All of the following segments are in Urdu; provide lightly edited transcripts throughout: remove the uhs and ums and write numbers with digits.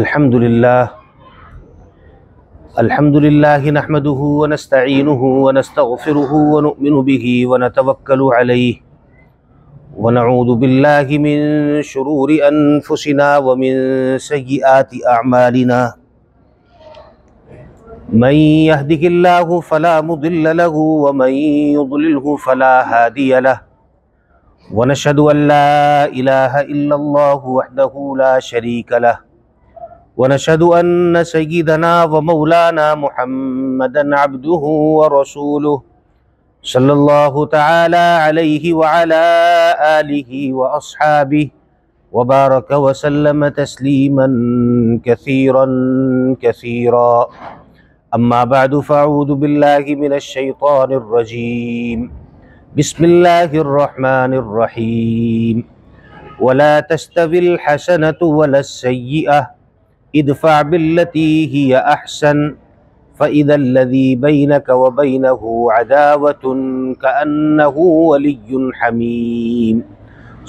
الحمد لله نحمده ونستعينه ونستغفره ونؤمن به ونتوكل عليه ونعوذ بالله من شرور أنفسنا ومن سيئات أعمالنا من يهده الله فلا مضل له ومن يضلله فلا هادي له ونشهد أن لا إله إلا الله وحده لا شريك له ونشهد أن سيدنا ومولانا محمدا عبده ورسوله صلى الله تعالى عليه وعلى آله وأصحابه وبارك وسلم تسليما كثيرا كثيرا أما بعد فأعوذ بالله من الشيطان الرجيم بسم الله الرحمن الرحيم ولا تستوي الحسنة ولا السيئة ادفع بالتي هي أحسن فإذا الذي بينك وبينه عداوة كأنه ولي حميم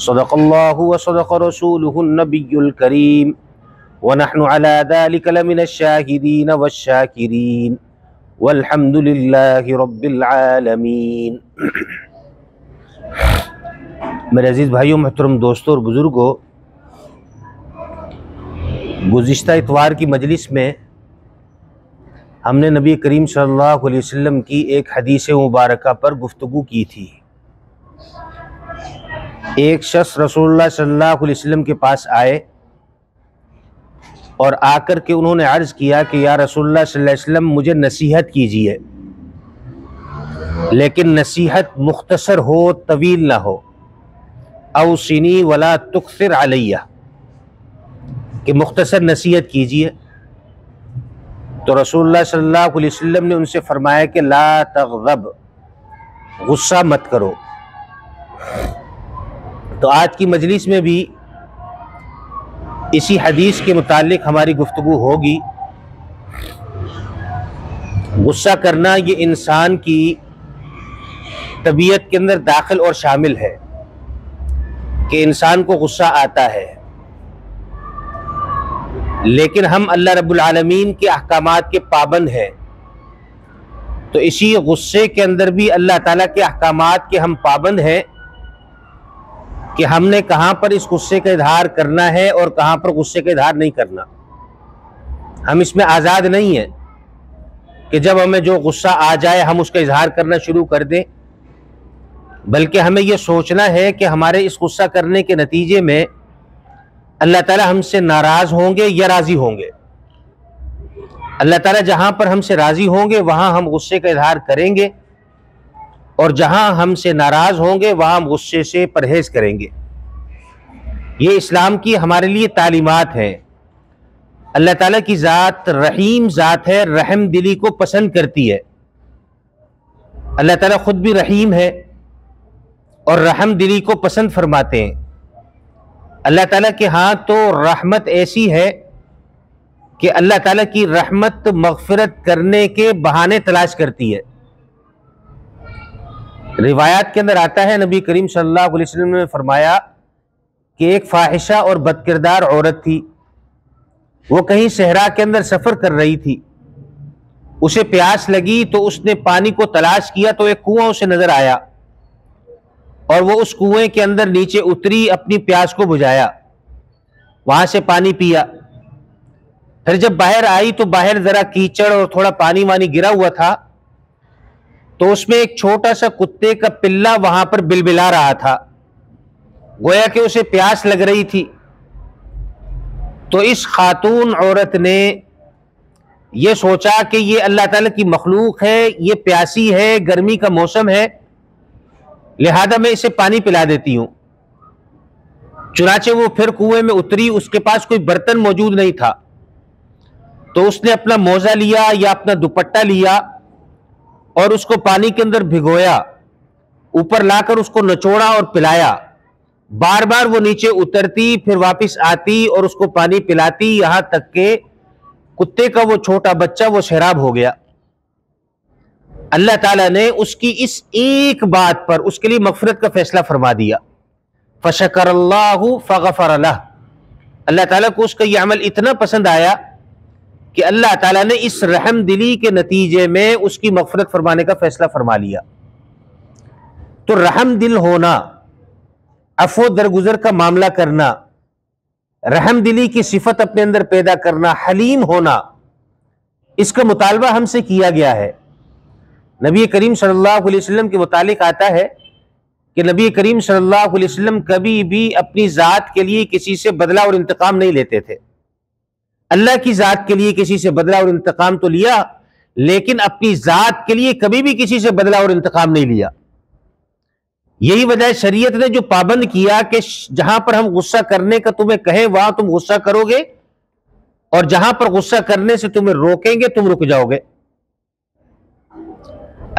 صدق الله وصدق رسوله النبي الكريم ونحن على ذلك لمن الشاهدين والشاكرين والحمد لله رب العالمین۔ میرے عزیز بھائیوں، محترم دوستوں اور بزرگوں، گزشتہ اتوار کی مجلس میں ہم نے نبی کریم صلی اللہ علیہ وسلم کی ایک حدیث مبارکہ پر گفتگو کی تھی۔ ایک شخص رسول اللہ صلی اللہ علیہ وسلم کے پاس آئے اور آ کر کے انہوں نے عرض کیا کہ یا رسول اللہ صلی اللہ علیہ وسلم مجھے نصیحت کیجیے، لیکن نصیحت مختصر ہو، طویل نہ ہو۔ اوصنی ولا تکثر علیہ، کہ مختصر نصیحت کیجیے۔ تو رسول اللہ صلی اللہ علیہ وسلم نے ان سے فرمایا کہ لا تغضب، غصہ مت کرو۔ تو آج کی مجلس میں بھی اسی حدیث کے متعلق ہماری گفتگو ہوگی۔ غصہ کرنا یہ انسان کی طبیعت کے اندر داخل اور شامل ہے کہ انسان کو غصہ آتا ہے، لیکن ہم اللہ رب العالمین کے احکامات کے پابند ہیں، تو اسی غصے کے اندر بھی اللہ تعالیٰ کے احکامات کے ہم پابند ہیں کہ ہم نے کہاں پر اس غصے کا اظہار کرنا ہے اور کہاں پر غصے کا اظہار نہیں کرنا۔ ہم اس میں آزاد نہیں ہیں کہ جب ہمیں جو غصہ آ جائے ہم اس کا اظہار کرنا شروع کر دیں، بلکہ ہمیں یہ سوچنا ہے کہ ہمارے اس غصہ کرنے کے نتیجے میں اللہ تعالیٰ ہم سے ناراض ہوں گے یا راضی ہوں گے۔ اللہ تعالیٰ جہاں پر ہم سے راضی ہوں گے وہاں ہم غصے کا اظہار کریں گے، اور جہاں ہم سے ناراض ہوں گے وہاں ہم غصے سے پرہیز کریں گے۔ یہ اسلام کی ہمارے لیے تعلیمات ہیں۔ اللہ تعالیٰ کی ذات رحیم ذات ہے، رحم دلی کو پسند کرتی ہے۔ اللہ تعالیٰ خود بھی رحیم ہے اور رحم دلی کو پسند فرماتے ہیں۔ اللہ تعالیٰ کے ہاں تو رحمت ایسی ہے کہ اللہ تعالیٰ کی رحمت مغفرت کرنے کے بہانے تلاش کرتی ہے۔ روایات کے اندر آتا ہے نبی کریم صلی اللہ علیہ وسلم نے فرمایا کہ ایک فاحشہ اور بدکردار عورت تھی، وہ کہیں صحرا کے اندر سفر کر رہی تھی، اسے پیاس لگی تو اس نے پانی کو تلاش کیا تو ایک کنواں اسے نظر آیا، اور وہ اس کنویں کے اندر نیچے اتری، اپنی پیاس کو بجھایا، وہاں سے پانی پیا۔ پھر جب باہر آئی تو باہر ذرا کیچڑ اور تھوڑا پانی وانی گرا ہوا تھا، تو اس میں ایک چھوٹا سا کتے کا پلہ وہاں پر بلبلا رہا تھا، گویا کہ اسے پیاس لگ رہی تھی۔ تو اس خاتون عورت نے یہ سوچا کہ یہ اللہ تعالیٰ کی مخلوق ہے، یہ پیاسی ہے، گرمی کا موسم ہے، لہذا میں اسے پانی پلا دیتی ہوں۔ چنانچہ وہ پھر کنویں میں اتری، اس کے پاس کوئی برتن موجود نہیں تھا، تو اس نے اپنا موزہ لیا یا اپنا دوپٹہ لیا اور اس کو پانی کے اندر بھگویا، اوپر لا کر اس کو نچوڑا اور پلایا۔ بار بار وہ نیچے اترتی، پھر واپس آتی اور اس کو پانی پلاتی، یہاں تک کہ کتے کا وہ چھوٹا بچہ وہ سیراب ہو گیا۔ اللہ تعالیٰ نے اس کی اس ایک بات پر اس کے لیے مغفرت کا فیصلہ فرما دیا۔ فشکر اللہ فغفر لہ، اللہ تعالیٰ کو اس کا یہ عمل اتنا پسند آیا کہ اللہ تعالیٰ نے اس رحم دلی کے نتیجے میں اس کی مغفرت فرمانے کا فیصلہ فرما لیا۔ تو رحم دل ہونا، عفو درگزر کا معاملہ کرنا، رحم دلی کی صفت اپنے اندر پیدا کرنا، حلیم ہونا، اس کا مطالبہ ہم سے کیا گیا ہے۔ نبی کریم صلی اللہ علیہ وسلم کے متعلق آتا ہے کہ نبی کریم صلی اللہ علیہ وسلم کبھی بھی اپنی ذات کے لیے کسی سے بدلہ اور انتقام نہیں لیتے تھے۔ اللہ کی ذات کے لیے کسی سے بدلہ اور انتقام تو لیا، لیکن اپنی ذات کے لیے کبھی بھی کسی سے بدلہ اور انتقام نہیں لیا۔ یہی وجہ شریعت نے جو پابند کیا کہ جہاں پر ہم غصہ کرنے کا تمہیں کہیں وہاں تم غصہ کرو گے، اور جہاں پر غصہ کرنے سے تمہیں روکیں گے تم رک جاؤ گے۔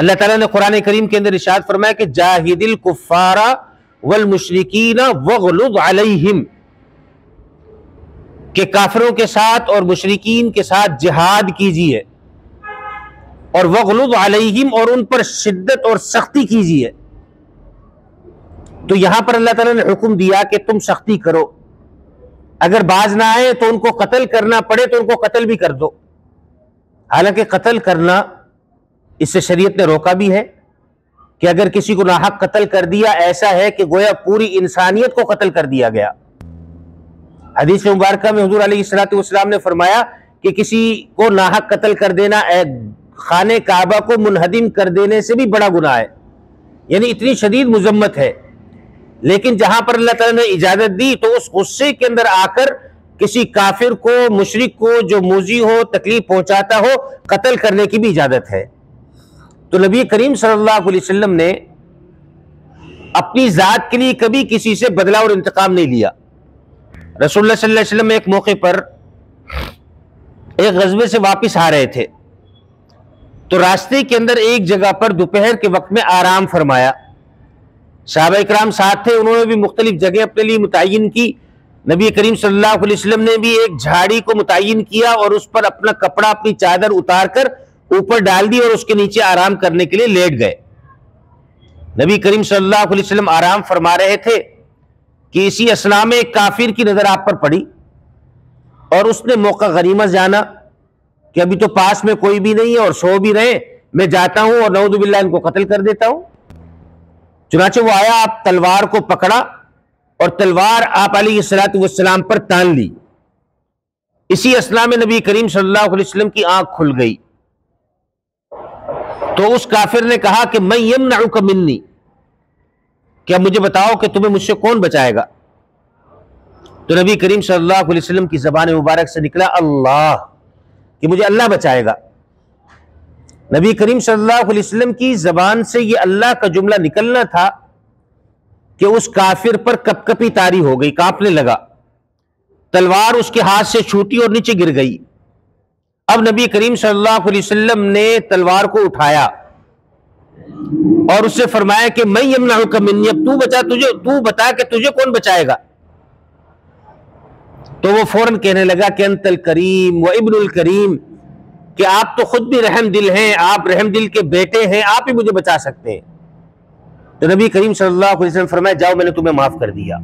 اللہ تعالیٰ نے قرآن کریم کے اندر ارشاد فرمایا کہ جاہد الکفار والمشرکین واغلظ علیہم، کہ کافروں کے ساتھ اور مشرکین کے ساتھ جہاد کیجیے، اور واغلظ علیہم، اور ان پر شدت اور سختی کیجیے۔ تو یہاں پر اللہ تعالیٰ نے حکم دیا کہ تم سختی کرو، اگر باز نہ آئے تو ان کو قتل کرنا پڑے تو ان کو قتل بھی کر دو۔ حالانکہ قتل کرنا اس سے شریعت نے روکا بھی ہے کہ اگر کسی کو ناحق قتل کر دیا ایسا ہے کہ گویا پوری انسانیت کو قتل کر دیا گیا۔ حدیث مبارکہ میں حضور علیہ السلام نے فرمایا کہ کسی کو ناحق قتل کر دینا خانہ کعبہ کو منہدم کر دینے سے بھی بڑا گناہ ہے، یعنی اتنی شدید مذمت ہے۔ لیکن جہاں پر اللہ تعالیٰ نے اجازت دی تو اس غصے کے اندر آ کر کسی کافر کو، مشرک کو جو موذی ہو، تکلیف پہنچاتا ہو، قتل کرنے کی بھی اجازت ہے۔ تو نبی کریم صلی اللہ علیہ وسلم نے اپنی ذات کے لیے کبھی کسی سے بدلہ اور انتقام نہیں لیا۔ رسول اللہ صلی اللہ علیہ وسلم ایک موقع پر ایک غزوے سے واپس آ رہے تھے، تو راستے کے اندر ایک جگہ پر دوپہر کے وقت میں آرام فرمایا۔ صحابہ اکرام ساتھ تھے، انہوں نے بھی مختلف جگہ اپنے لیے متعین کی۔ نبی کریم صلی اللہ علیہ وسلم نے بھی ایک جھاڑی کو متعین کیا اور اس پر اپنا کپڑا، اپنی چادر اتار کر اوپر ڈال دی اور اس کے نیچے آرام کرنے کے لیے لیٹ گئے۔ نبی کریم صلی اللہ علیہ وسلم آرام فرما رہے تھے کہ اسی اثناء میں ایک کافر کی نظر آپ پر پڑی، اور اس نے موقع غنیمت جانا کہ ابھی تو پاس میں کوئی بھی نہیں ہے اور سو بھی رہے، میں جاتا ہوں اور نعوذ باللہ ان کو قتل کر دیتا ہوں۔ چنانچہ وہ آیا، آپ تلوار کو پکڑا اور تلوار آپ علیہ السلام پر تان لی۔ اسی اثناء میں نبی کریم صلی اللہ علیہ وسلم کی آنکھ کھل گئی، تو اس کافر نے کہا کہ من یمنعک منی، کہ اب مجھے بتاؤ کہ تمہیں مجھ سے کون بچائے گا؟ تو نبی کریم صلی اللہ علیہ وسلم کی زبان مبارک سے نکلا اللہ، کہ مجھے اللہ بچائے گا۔ نبی کریم صلی اللہ علیہ وسلم کی زبان سے یہ اللہ کا جملہ نکلنا تھا کہ اس کافر پر کپ کپی طاری ہو گئی، کانپنے لگا، تلوار اس کے ہاتھ سے چھوٹی اور نیچے گر گئی۔ اب نبی کریم صلی اللہ علیہ وسلم نے تلوار کو اٹھایا اور اس سے فرمایا کہ میں یمنعک منی، اب تو بتا کہ تجھے کون بچائے گا؟ تو وہ فوراً کہنے لگا کہ انت الکریم و ابن الکریم، کہ آپ تو خود بھی رحم دل ہیں، آپ رحم دل کے بیٹے ہیں، آپ ہی مجھے بچا سکتے ہیں۔ تو نبی کریم صلی اللہ علیہ وسلم فرمایا جاؤ میں نے تمہیں معاف کر دیا۔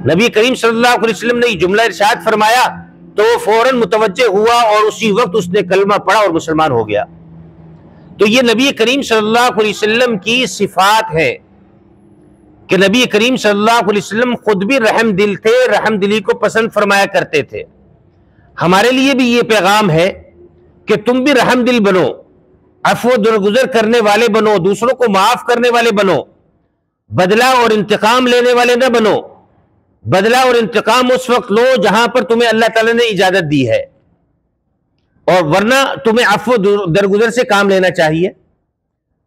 نبی کریم صلی اللہ علیہ وسلم نے یہ جملہ ارشاد فرمایا تو وہ فوراً متوجہ ہوا اور اسی وقت اس نے کلمہ پڑھا اور مسلمان ہو گیا۔ تو یہ نبی کریم صلی اللہ علیہ وسلم کی صفات ہے کہ نبی کریم صلی اللہ علیہ وسلم خود بھی رحم دل تھے، رحم دلی کو پسند فرمایا کرتے تھے۔ ہمارے لیے بھی یہ پیغام ہے کہ تم بھی رحم دل بنو، عفو درگزر کرنے والے بنو، دوسروں کو معاف کرنے والے بنو، بدلہ اور انتقام لینے والے نہ بنو۔ بدلہ اور انتقام اس وقت لو جہاں پر تمہیں اللہ تعالیٰ نے اجازت دی ہے، اور ورنہ تمہیں عفو درگزر سے کام لینا چاہیے۔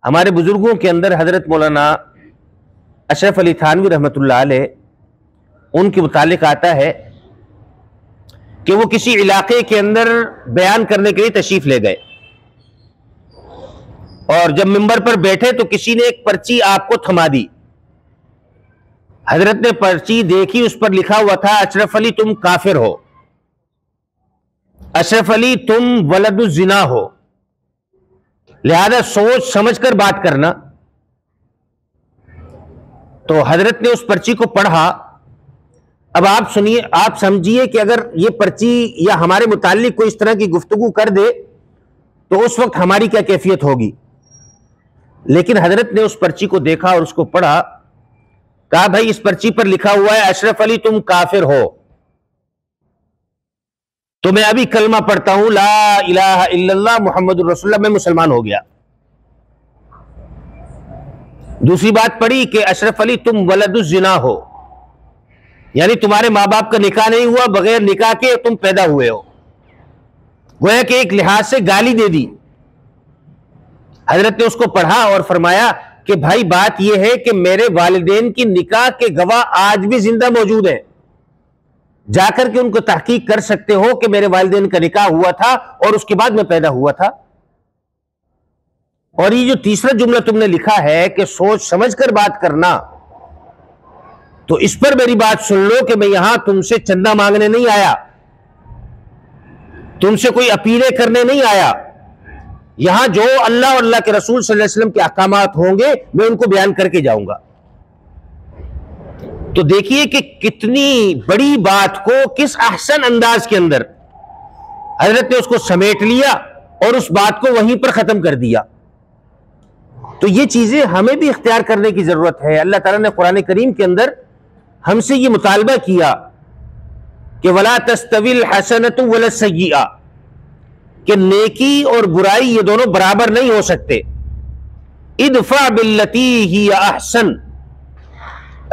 ہمارے بزرگوں کے اندر حضرت مولانا اشرف علی تھانوی رحمۃ اللہ علیہ، ان کے متعلق آتا ہے کہ وہ کسی علاقے کے اندر بیان کرنے کے لیے تشریف لے گئے، اور جب ممبر پر بیٹھے تو کسی نے ایک پرچی آپ کو تھما دی۔ حضرت نے پرچی دیکھی، اس پر لکھا ہوا تھا اشرف علی تم کافر ہو، اشرف علی تم ولد الزنا ہو، لہذا سوچ سمجھ کر بات کرنا۔ تو حضرت نے اس پرچی کو پڑھا اب آپ سنیے، آپ سمجھیے کہ اگر یہ پرچی یا ہمارے متعلق کوئی اس طرح کی گفتگو کر دے تو اس وقت ہماری کیا کیفیت ہوگی. لیکن حضرت نے اس پرچی کو دیکھا اور اس کو پڑھا، کہا بھائی اس پرچی پر لکھا ہوا ہے اشرف علی تم کافر ہو، تو میں ابھی کلمہ پڑھتا ہوں لا الہ الا اللہ محمد الرسول اللہ، میں مسلمان ہو گیا. دوسری بات پڑھی کہ اشرف علی تم ولد الزنا ہو، یعنی تمہارے ماں باپ کا نکاح نہیں ہوا، بغیر نکاح کے تم پیدا ہوئے ہو. گویا کہ ایک لحاظ سے گالی دے دی. حضرت نے اس کو پڑھا اور فرمایا کہ بھائی بات یہ ہے کہ میرے والدین کی نکاح کے گواہ آج بھی زندہ موجود ہیں، جا کر کے ان کو تحقیق کر سکتے ہو کہ میرے والدین کا نکاح ہوا تھا اور اس کے بعد میں پیدا ہوا تھا. اور یہ جو تیسرا جملہ تم نے لکھا ہے کہ سوچ سمجھ کر بات کرنا، تو اس پر میری بات سن لو کہ میں یہاں تم سے چندہ مانگنے نہیں آیا، تم سے کوئی اپیلیں کرنے نہیں آیا. یہاں جو اللہ اور اللہ کے رسول صلی اللہ علیہ وسلم کے احکامات ہوں گے میں ان کو بیان کر کے جاؤں گا. تو دیکھیے کہ کتنی بڑی بات کو کس احسن انداز کے اندر حضرت نے اس کو سمیٹ لیا اور اس بات کو وہیں پر ختم کر دیا. تو یہ چیزیں ہمیں بھی اختیار کرنے کی ضرورت ہے. اللہ تعالیٰ نے قرآن کریم کے اندر ہم سے یہ مطالبہ کیا کہ وَلَا تَسْتَوِي الْحَسَنَةُ وَلَا السَّيِّئَةُ، کہ نیکی اور برائی یہ دونوں برابر نہیں ہو سکتے. ادفع باللتی ہی احسن،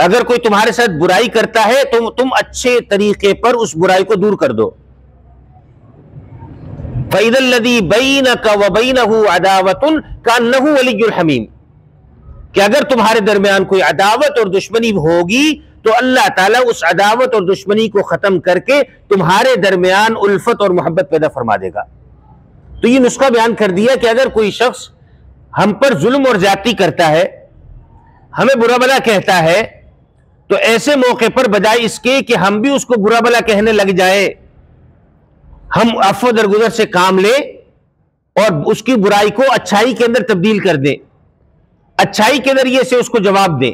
اگر کوئی تمہارے ساتھ برائی کرتا ہے تو تم اچھے طریقے پر اس برائی کو دور کر دو. فَإِذَا الَّذِي بَيْنَكَ وَبَيْنَهُ عَدَاوَةٌ كَأَنَّهُ وَلِيٌّ حَمِيمٌ، کہ اگر تمہارے درمیان کوئی عداوت اور دشمنی ہوگی تو اللہ تعالیٰ اس عداوت اور دشمنی کو ختم کر کے تمہارے درمیان الفت اور محبت پیدا فرما دے گا. تو یہ نسخہ بیان کر دیا کہ اگر کوئی شخص ہم پر ظلم اور زیادتی کرتا ہے، ہمیں برا بھلا کہتا ہے، تو ایسے موقع پر بجائے اس کے کہ ہم بھی اس کو برا بھلا کہنے لگ جائے، ہم عفو درگزر سے کام لیں اور اس کی برائی کو اچھائی کے اندر تبدیل کر دیں، اچھائی کے ذریعے سے اس کو جواب دیں.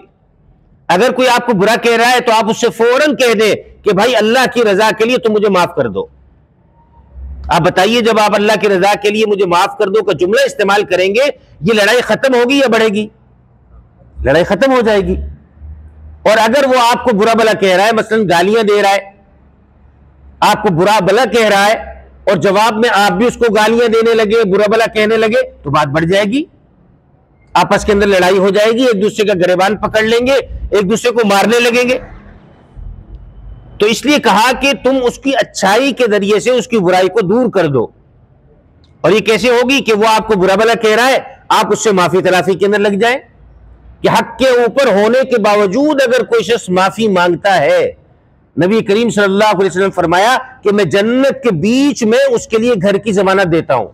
اگر کوئی آپ کو برا کہہ رہا ہے تو آپ اس سے فوراً کہہ دیں کہ بھائی اللہ کی رضا کے لیے تم مجھے معاف کر دو. آپ بتائیے جب آپ اللہ کی رضا کے لیے مجھے معاف کر دو کا جملہ استعمال کریں گے، یہ لڑائی ختم ہوگی یا بڑھے گی؟ لڑائی ختم ہو جائے گی. اور اگر وہ آپ کو برا بھلا کہہ رہا ہے، مثلا گالیاں دے رہا ہے، آپ کو برا بھلا کہہ رہا ہے اور جواب میں آپ بھی اس کو گالیاں دینے لگے، برا بھلا کہنے لگے، تو بات بڑھ جائے گی، آپس کے اندر لڑائی ہو جائے گی، ایک دوسرے کا گریبان پکڑ لیں گے، ایک دوسرے کو مارنے لگیں گے. تو اس لیے کہا کہ تم اس کی اچھائی کے ذریعے سے اس کی برائی کو دور کر دو. اور یہ کیسے ہوگی کہ وہ آپ کو برا بھلا کہہ رہا ہے، آپ اس سے معافی تلافی کے اندر لگ جائیں. کہ حق کے اوپر ہونے کے باوجود اگر کوئی شخص معافی مانگتا ہے، نبی کریم صلی اللہ علیہ وسلم فرمایا کہ میں جنت کے بیچ میں اس کے لیے گھر کی ضمانت دیتا ہوں.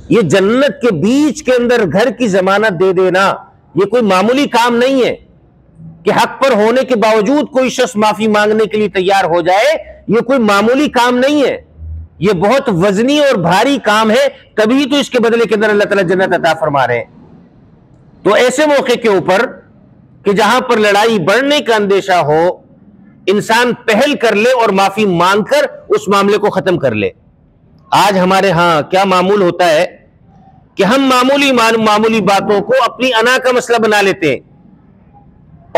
یہ جنت کے بیچ کے اندر گھر کی ضمانت دے دینا یہ کوئی معمولی کام نہیں ہے کہ حق پر ہونے کے باوجود کوئی شخص معافی مانگنے کے لیے تیار ہو جائے. یہ کوئی معمولی کام نہیں ہے، یہ بہت وزنی اور بھاری کام ہے، تبھی تو اس کے بدلے کے اندر اللہ تعالیٰ جنت عطا فرما رہے ہیں. تو ایسے موقع کے اوپر کہ جہاں پر لڑائی بڑھنے کا اندیشہ ہو، انسان پہل کر لے اور معافی مانگ کر اس معاملے کو ختم کر لے. آج ہمارے ہاں کیا معمول ہوتا ہے کہ ہم معمولی باتوں کو اپنی انا کا مسئلہ بنا لیتے ہیں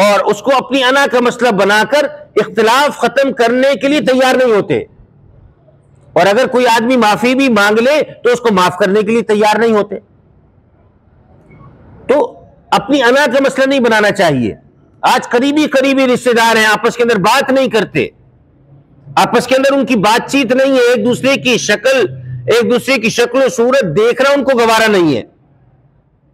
اور اس کو اپنی انا کا مسئلہ بنا کر اختلاف ختم کرنے کے لیے تیار نہیں ہوتے. اور اگر کوئی آدمی معافی بھی مانگ لے تو اس کو معاف کرنے کے لیے تیار نہیں ہوتے. تو اپنی انا کا مسئلہ نہیں بنانا چاہیے. آج قریبی رشتے دار ہیں، آپس کے اندر بات نہیں کرتے، آپس کے اندر ان کی بات چیت نہیں ہے، ایک دوسرے کی شکل و صورت دیکھنا ان کو گوارا نہیں ہے.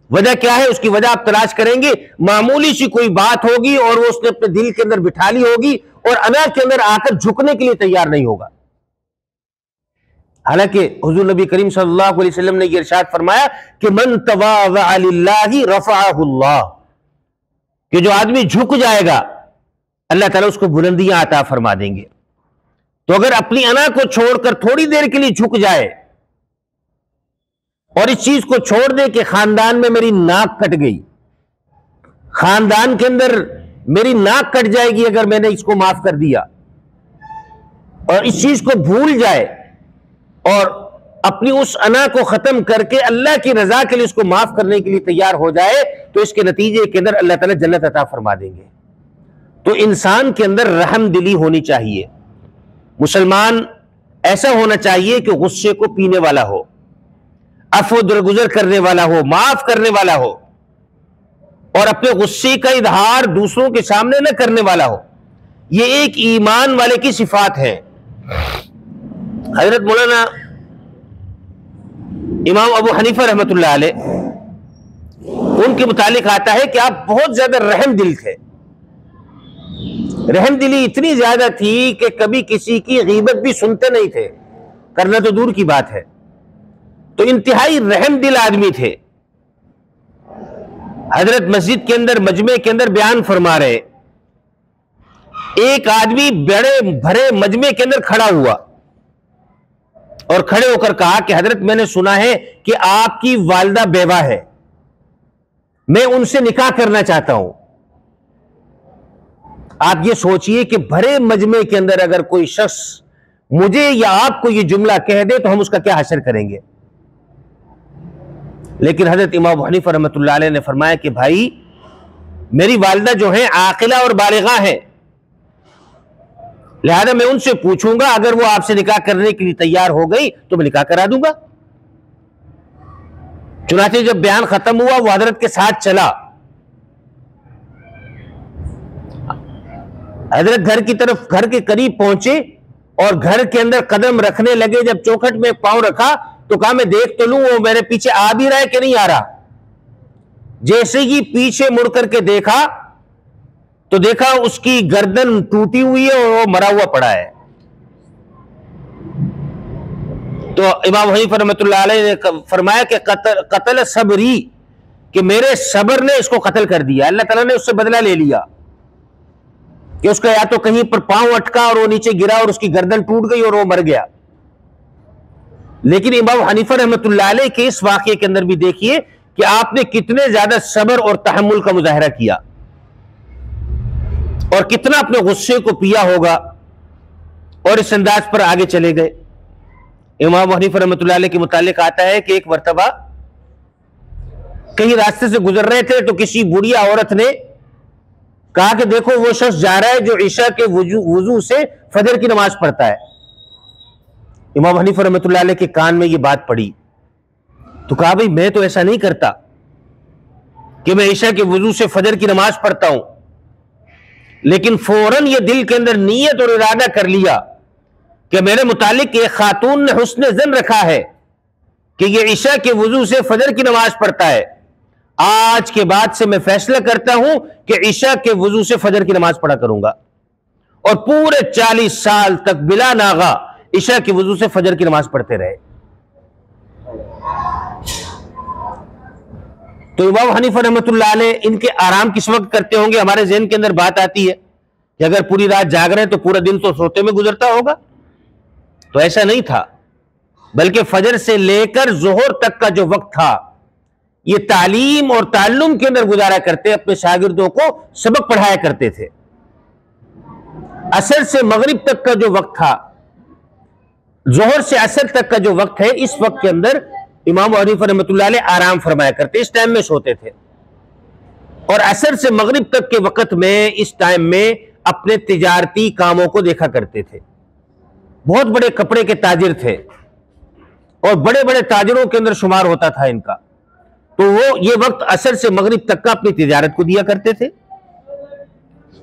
وجہ کیا ہے؟ اس کی وجہ آپ تلاش کریں گے، معمولی سی کوئی بات ہوگی اور وہ اس نے اپنے دل کے اندر بٹھا لی ہوگی اور انا کے اندر آ کر جھکنے کے لیے تیار نہیں ہوگا. حالانکہ حضور نبی کریم صلی اللہ علیہ وسلم نے یہ ارشاد فرمایا کہ من تواضع للہ رفعہ اللہ، کہ جو آدمی جھک جائے گا اللہ تعالیٰ اس کو بلندیاں عطا فرما دیں گے. تو اگر اپنی انا کو چھوڑ کر تھوڑی دیر کے لیے جھک جائے اور اس چیز کو چھوڑ دے کہ خاندان میں میری ناک کٹ گئی، خاندان کے اندر میری ناک کٹ جائے گی اگر میں نے اس کو معاف کر دیا، اور اس چیز کو بھول جائے اور اپنی اس انا کو ختم کر کے اللہ کی رضا کے لیے اس کو معاف کرنے کے لیے تیار ہو جائے تو اس کے نتیجے کے اندر اللہ تعالیٰ جنت عطا فرما دیں گے۔ تو انسان کے اندر رحم دلی ہونی چاہیے، مسلمان ایسا ہونا چاہیے کہ غصے کو پینے والا ہو، عفو درگزر کرنے والا ہو، معاف کرنے والا ہو، اور اپنے غصے کا اظہار دوسروں کے سامنے نہ کرنے والا ہو۔ یہ ایک ایمان والے کی صفات ہے۔ حضرت مولانا امام ابو حنیفہ رحمۃ اللہ علیہ، ان کے متعلق آتا ہے کہ آپ بہت زیادہ رحم دل تھے۔ رحم دلی اتنی زیادہ تھی کہ کبھی کسی کی غیبت بھی سنتے نہیں تھے، کرنا تو دور کی بات ہے۔ تو انتہائی رحم دل آدمی تھے۔ حضرت مسجد کے اندر مجمع کے اندر بیان فرما رہے، ایک آدمی بڑے بھرے مجمع کے اندر کھڑا ہوا اور کھڑے ہو کر کہا کہ حضرت میں نے سنا ہے کہ آپ کی والدہ بیوہ ہے، میں ان سے نکاح کرنا چاہتا ہوں۔ آپ یہ سوچئے کہ بھرے مجمع کے اندر اگر کوئی شخص مجھے یا آپ کو یہ جملہ کہہ دے تو ہم اس کا کیا حشر کریں گے؟ لیکن حضرت امام ابو حنیفہ رحمۃ اللہ علیہ نے فرمایا کہ بھائی میری والدہ جو ہیں عاقلہ اور بالغہ ہیں، لہذا میں ان سے پوچھوں گا، اگر وہ آپ سے نکاح کرنے کے لیے تیار ہو گئی تو میں نکاح کرا دوں گا۔ چنانچہ جب بیان ختم ہوا وہ حضرت کے ساتھ چلا، حضرت گھر کی طرف، گھر کے قریب پہنچے اور گھر کے اندر قدم رکھنے لگے۔ جب چوکھٹ میں پاؤں رکھا تو کہا میں دیکھ تو لوں وہ میرے پیچھے آ بھی رہا ہے کہ نہیں آ رہا۔ جیسے ہی پیچھے مڑ کر کے دیکھا تو دیکھا اس کی گردن ٹوٹی ہوئی ہے اور وہ مرا ہوا پڑا ہے۔ تو امام حنیفہ رحمۃ اللہ علیہ نے فرمایا کہ قتل صبری، کہ میرے صبر نے اس کو قتل کر دیا، اللہ تعالیٰ نے اس سے بدلہ لے لیا کہ اس کا یا تو کہیں پر پاؤں اٹکا اور وہ نیچے گرا اور اس کی گردن ٹوٹ گئی اور وہ مر گیا۔ لیکن امام حنیفہ رحمۃ اللہ علیہ کے اس واقعے کے اندر بھی دیکھیے کہ آپ نے کتنے زیادہ صبر اور تحمل کا مظاہرہ کیا اور کتنا اپنے غصے کو پیا ہوگا، اور اس انداز پر آگے چلے گئے۔ امام حنیفہ رحمۃ اللہ علیہ کے متعلق آتا ہے کہ ایک مرتبہ کہیں راستے سے گزر رہے تھے تو کسی بڑھیا عورت نے کہا کہ دیکھو وہ شخص جا رہا ہے جو عشاء کے وضو سے فجر کی نماز پڑھتا ہے۔ امام حنیفہ رحمۃ اللہ علیہ کے کان میں یہ بات پڑی تو کہا بھئی میں تو ایسا نہیں کرتا کہ میں عشاء کے وضو سے فجر کی نماز پڑھتا ہوں، لیکن فوراً یہ دل کے اندر نیت اور ارادہ کر لیا کہ میرے متعلق ایک خاتون نے حسن ظن رکھا ہے کہ یہ عشاء کے وضو سے فجر کی نماز پڑھتا ہے، آج کے بعد سے میں فیصلہ کرتا ہوں کہ عشاء کے وضو سے فجر کی نماز پڑھا کروں گا، اور پورے 40 سال تک بلا ناغہ عشاء کے وضو سے فجر کی نماز پڑھتے رہے۔ تو امام حنیفہ رحمۃ اللہ علیہ ان کے آرام کس وقت کرتے ہوں گے؟ ہمارے ذہن کے اندر بات آتی ہے کہ اگر پوری رات جاگ رہے ہیں تو پورا دن تو سوتے میں گزرتا ہوگا، تو ایسا نہیں تھا، بلکہ فجر سے لے کر ظہر تک کا جو وقت تھا یہ تعلیم اور تعلم کے اندر گزارا کرتے، اپنے شاگردوں کو سبق پڑھایا کرتے تھے۔ عصر سے مغرب تک کا جو وقت تھا، ظہر سے عصر تک کا جو وقت ہے، اس وقت کے اندر امام حنیفہ رحمۃ اللہ علیہ آرام فرمایا کرتے، اس ٹائم میں سوتے تھے، اور عصر سے مغرب تک کے وقت میں اس ٹائم میں اپنے تجارتی کاموں کو دیکھا کرتے تھے۔ بہت بڑے کپڑے کے تاجر تھے اور بڑے بڑے تاجروں کے اندر شمار ہوتا تھا ان کا، تو وہ یہ وقت عصر سے مغرب تک کا اپنی تجارت کو دیا کرتے تھے۔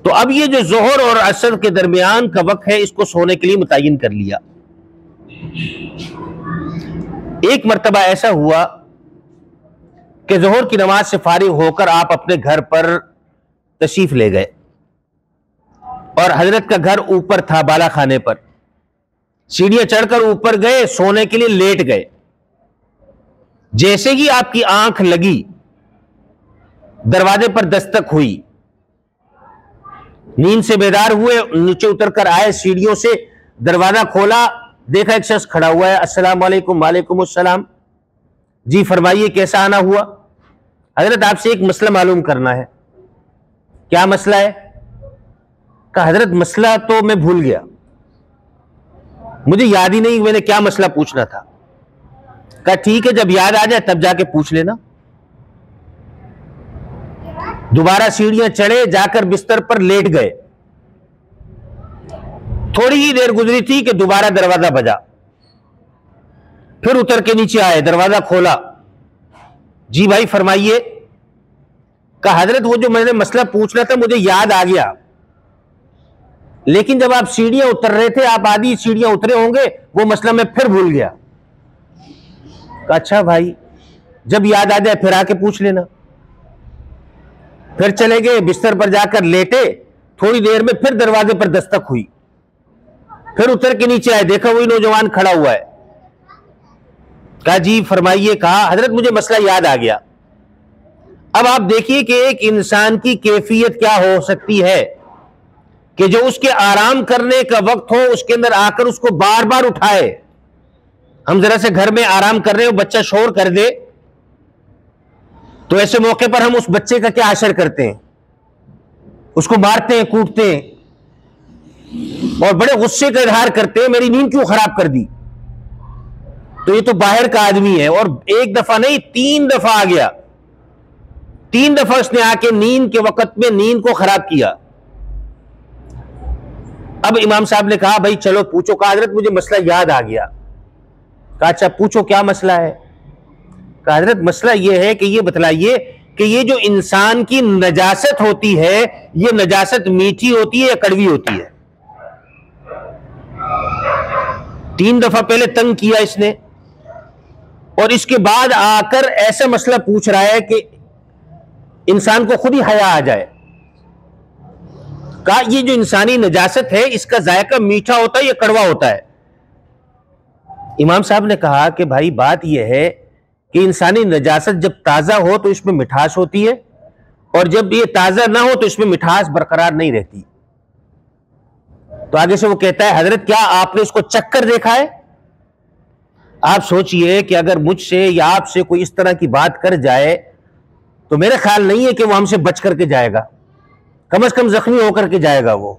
تو اب یہ جو ظہر اور عصر کے درمیان کا وقت ہے اس کو سونے کے لیے متعین کر لیا۔ ایک مرتبہ ایسا ہوا کہ ظہر کی نماز سے فارغ ہو کر آپ اپنے گھر پر تشریف لے گئے، اور حضرت کا گھر اوپر تھا بالا خانے پر، سیڑھیاں چڑھ کر اوپر گئے، سونے کے لیے لیٹ گئے۔ جیسے ہی آپ کی آنکھ لگی دروازے پر دستک ہوئی، نیند سے بیدار ہوئے، نیچے اتر کر آئے، سیڑھیوں سے دروازہ کھولا، دیکھا ایک شخص کھڑا ہوا ہے، السلام علیکم۔ وعلیکم السلام، جی فرمائیے کیسا آنا ہوا؟ حضرت آپ سے ایک مسئلہ معلوم کرنا ہے۔ کیا مسئلہ ہے؟ کہا حضرت مسئلہ تو میں بھول گیا، مجھے یاد ہی نہیں میں نے کیا مسئلہ پوچھنا تھا۔ کہا ٹھیک ہے، جب یاد آ جائے تب جا کے پوچھ لینا۔ دوبارہ سیڑھیاں چڑھے، جا کر بستر پر لیٹ گئے۔ تھوڑی ہی دیر گزری تھی کہ دوبارہ دروازہ بجا، پھر اتر کے نیچے آئے، دروازہ کھولا۔ جی بھائی فرمائیے۔ کہا حضرت وہ جو میں نے مسئلہ پوچھنا تھا مجھے یاد آ گیا، لیکن جب آپ سیڑھیاں اتر رہے تھے، آپ آدھی سیڑھیاں اترے ہوں گے، وہ مسئلہ میں پھر بھول گیا۔ کہا اچھا بھائی، جب یاد آ جائے پھر آ کے پوچھ لینا۔ پھر چلے گئے، بستر پر جا کر لیٹے، تھوڑی دیر میں پھر دروازے پر دستک ہوئی، پھر اتر کے نیچے آئے، دیکھا وہی نوجوان کھڑا ہوا ہے۔ کہا جی فرمائیے۔ کہا حضرت مجھے مسئلہ یاد آ گیا۔ اب آپ دیکھیے کہ ایک انسان کی کیفیت کیا ہو سکتی ہے کہ جو اس کے آرام کرنے کا وقت ہو اس کے اندر آ کر اس کو بار بار اٹھائے۔ ہم ذرا سے گھر میں آرام کر رہے ہو، بچہ شور کر دے تو ایسے موقع پر ہم اس بچے کا کیا حشر کرتے ہیں؟ اس کو مارتے ہیں، کوٹتے ہیں اور بڑے غصے کا اظہار کرتے ہیں، میری نیند کیوں خراب کر دی؟ تو یہ تو باہر کا آدمی ہے، اور ایک دفعہ نہیں 3 دفعہ آ گیا، 3 دفعہ اس نے آ کے نیند کے وقت میں نیند کو خراب کیا۔ اب امام صاحب نے کہا بھائی چلو پوچھو۔ کہا حضرت مجھے مسئلہ یاد آ گیا۔ کہا اچھا پوچھو کیا مسئلہ ہے؟ کہا حضرت مسئلہ یہ ہے کہ یہ بتلائیے کہ یہ جو انسان کی نجاست ہوتی ہے، یہ نجاست میٹھی ہوتی ہے یا کڑوی ہوتی ہے؟ 3 دفعہ پہلے تنگ کیا اس نے، اور اس کے بعد آ کر ایسا مسئلہ پوچھ رہا ہے کہ انسان کو خود ہی حیا آ جائے۔ کہا یہ جو انسانی نجاست ہے اس کا ذائقہ میٹھا ہوتا ہے یا کڑوا ہوتا ہے؟ امام صاحب نے کہا کہ بھائی بات یہ ہے کہ انسانی نجاست جب تازہ ہو تو اس میں مٹھاس ہوتی ہے، اور جب یہ تازہ نہ ہو تو اس میں مٹھاس برقرار نہیں رہتی۔ تو آگے سے وہ کہتا ہے حضرت کیا آپ نے اس کو چکھ کر دیکھا ہے؟ آپ سوچئے کہ اگر مجھ سے یا آپ سے کوئی اس طرح کی بات کر جائے تو میرا خیال نہیں ہے کہ وہ ہم سے بچ کر کے جائے گا، کم از کم زخمی ہو کر کے جائے گا۔ وہ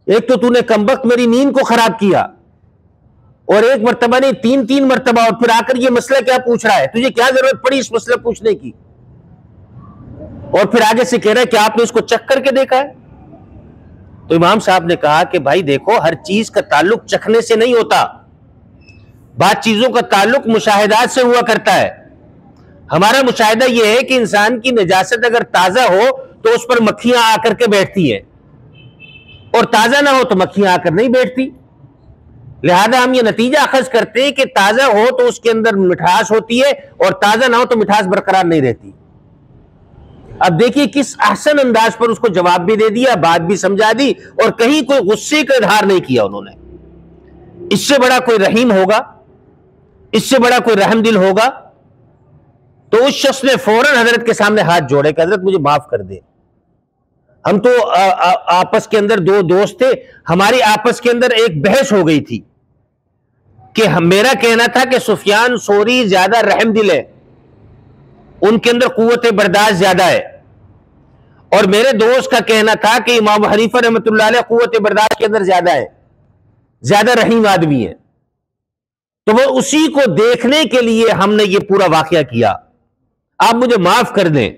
ایک تو نے کمبخت میری نیند کو خراب کیا، اور ایک مرتبہ نہیں 3 مرتبہ، اور پھر آ کر یہ مسئلہ کیا پوچھ رہا ہے؟ تجھے کیا ضرورت پڑی اس مسئلہ پوچھنے کی؟ اور پھر آگے سے کہہ رہا ہے کہ آپ نے اس کو چکھ کر کے دیکھا ہے؟ تو امام صاحب نے کہا کہ بھائی دیکھو، ہر چیز کا تعلق چکھنے سے نہیں ہوتا، بعض چیزوں کا تعلق مشاہدات سے ہوا کرتا ہے۔ ہمارا مشاہدہ یہ ہے کہ انسان کی نجاست اگر تازہ ہو تو اس پر مکھیاں آ کر کے بیٹھتی ہیں، اور تازہ نہ ہو تو مکھیاں آ کر نہیں بیٹھتی۔ لہذا ہم یہ نتیجہ اخذ کرتے ہیں کہ تازہ ہو تو اس کے اندر مٹھاس ہوتی ہے، اور تازہ نہ ہو تو مٹھاس برقرار نہیں رہتی۔ اب دیکھیے کس احسن انداز پر اس کو جواب بھی دے دیا، بات بھی سمجھا دی، اور کہیں کوئی غصے کا اظہار نہیں کیا انہوں نے۔ اس سے بڑا کوئی رحیم ہوگا، اس سے بڑا کوئی رحم دل ہوگا؟ تو اس شخص نے فوراً حضرت کے سامنے ہاتھ جوڑے کہ حضرت مجھے معاف کر دے، ہم تو آپس کے اندر 2 دوست تھے، ہماری آپس کے اندر ایک بحث ہو گئی تھی کہ میرا کہنا تھا کہ سفیان ثوری زیادہ رحم دل ہے، ان کے اندر قوت برداشت زیادہ ہے، اور میرے دوست کا کہنا تھا کہ امام حنیفہ رحمۃ اللہ علیہ قوت برداشت کے اندر زیادہ ہے، زیادہ رحیم آدمی ہے۔ تو وہ اسی کو دیکھنے کے لیے ہم نے یہ پورا واقعہ کیا، آپ مجھے معاف کر دیں،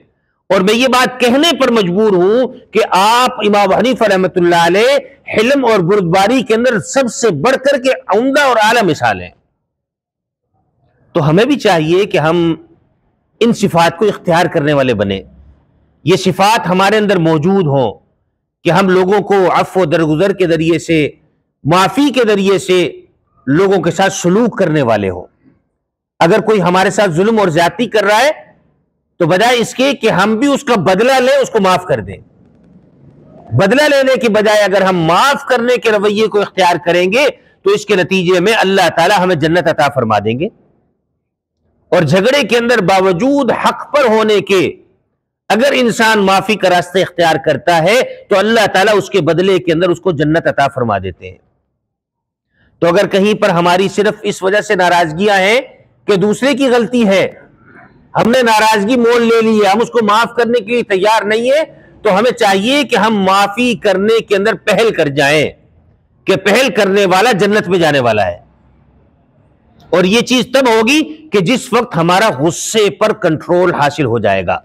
اور میں یہ بات کہنے پر مجبور ہوں کہ آپ امام حنیفہ رحمۃ اللہ علیہ حلم اور بردباری کے اندر سب سے بڑھ کر کے عمدہ اور اعلیٰ مثال ہیں۔ تو ہمیں بھی چاہیے کہ ہم ان صفات کو اختیار کرنے والے بنیں، یہ صفات ہمارے اندر موجود ہوں کہ ہم لوگوں کو عفو و درگزر کے ذریعے سے، معافی کے ذریعے سے لوگوں کے ساتھ سلوک کرنے والے ہوں۔ اگر کوئی ہمارے ساتھ ظلم اور زیادتی کر رہا ہے تو بجائے اس کے کہ ہم بھی اس کا بدلہ لیں، اس کو معاف کر دیں۔ بدلہ لینے کی بجائے اگر ہم معاف کرنے کے رویے کو اختیار کریں گے تو اس کے نتیجے میں اللہ تعالی ہمیں جنت عطا فرما دیں گے۔ اور جھگڑے کے اندر باوجود حق پر ہونے کے اگر انسان معافی کا راستہ اختیار کرتا ہے تو اللہ تعالیٰ اس کے بدلے کے اندر اس کو جنت عطا فرما دیتے ہیں۔ تو اگر کہیں پر ہماری صرف اس وجہ سے ناراضگیاں ہیں کہ دوسرے کی غلطی ہے، ہم نے ناراضگی مول لے لی ہے، ہم اس کو معاف کرنے کے لیے تیار نہیں ہے، تو ہمیں چاہیے کہ ہم معافی کرنے کے اندر پہل کر جائیں کہ پہل کرنے والا جنت میں جانے والا ہے. اور یہ چیز تب ہوگی کہ جس وقت ہمارا غصے پر کنٹرول حاصل ہو جائے گا.